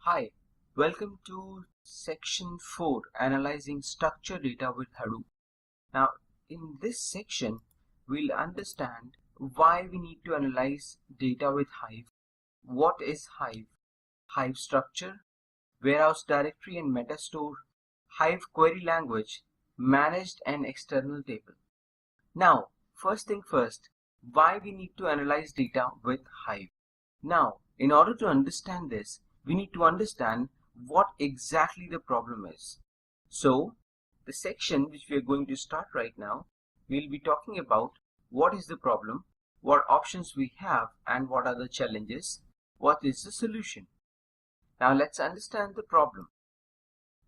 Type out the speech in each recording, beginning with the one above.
Hi, welcome to section 4, Analyzing Structured Data with Hadoop. Now, in this section, we'll understand why we need to analyze data with Hive, what is Hive, Hive structure, warehouse directory and metastore, Hive query language, managed and external table. Now, first thing first, why we need to analyze data with Hive. Now, in order to understand this, we need to understand what exactly the problem is. So, the section which we are going to start right now, we'll be talking about what is the problem, what options we have, and what are the challenges, what is the solution. Now, let's understand the problem.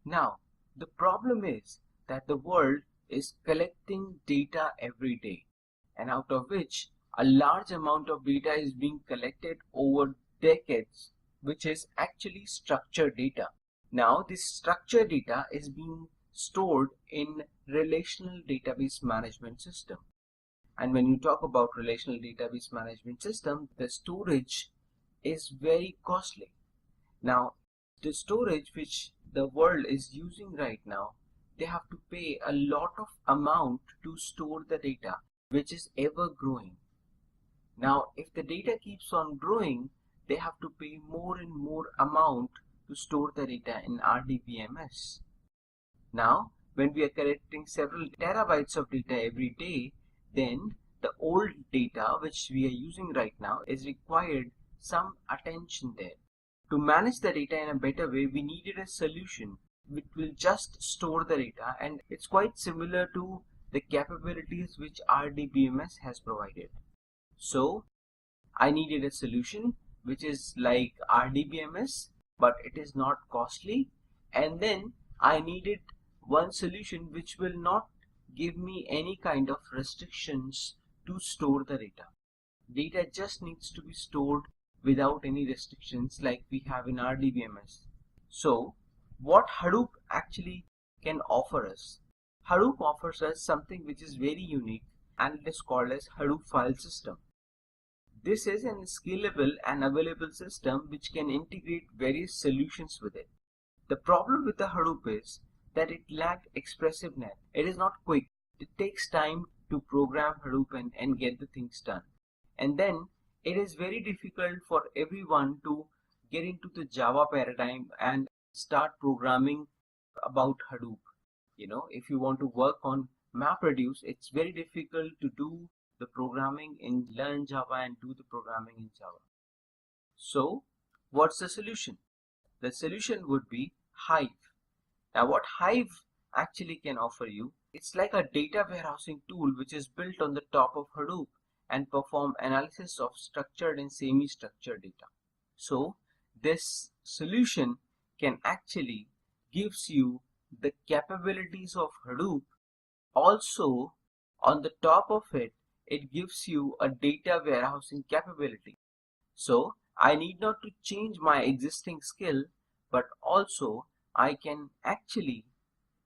Now, the problem is that the world is collecting data every day, and out of which a large amount of data is being collected over decades, which is actually structured data. Now, this structured data is being stored in relational database management system. And when you talk about relational database management system, the storage is very costly. Now, the storage which the world is using right now, they have to pay a lot of amount to store the data, which is ever growing. Now, if the data keeps on growing, they have to pay more and more amount to store the data in RDBMS. Now, when we are collecting several terabytes of data every day, then the old data which we are using right now is required some attention there. To manage the data in a better way, we needed a solution which will just store the data, and it's quite similar to the capabilities which RDBMS has provided. So, I needed a solution which is like RDBMS, but it is not costly, and then I needed one solution which will not give me any kind of restrictions to store the data. Data just needs to be stored without any restrictions like we have in RDBMS. So, what Hadoop actually can offer us? Hadoop offers us something which is very unique, and it is called as Hadoop file system. This is a scalable and available system which can integrate various solutions with it. The problem with the Hadoop is that it lacks expressiveness. It is not quick. It takes time to program Hadoop and get the things done. And then it is very difficult for everyone to get into the Java paradigm and start programming about Hadoop. If you want to work on MapReduce, it's very difficult to do the programming in Learn Java and do the programming in Java. So, what's the solution? The solution would be Hive. Now, what Hive actually can offer you, it's like a data warehousing tool which is built on the top of Hadoop and perform analysis of structured and semi-structured data. So, this solution can actually gives you the capabilities of Hadoop. Also, on the top of it, it gives you a data warehousing capability. So, I need not to change my existing skill, but also I can actually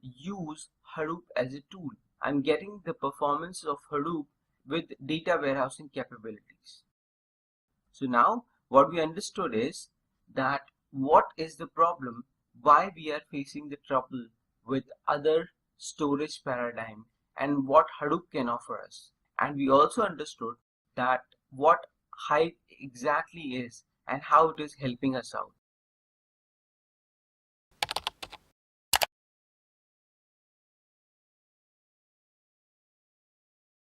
use Hadoop as a tool. I'm getting the performance of Hadoop with data warehousing capabilities. So now what we understood is that what is the problem, why we are facing the trouble with other storage paradigm, and what Hadoop can offer us. And we also understood that what Hive exactly is and how it is helping us out.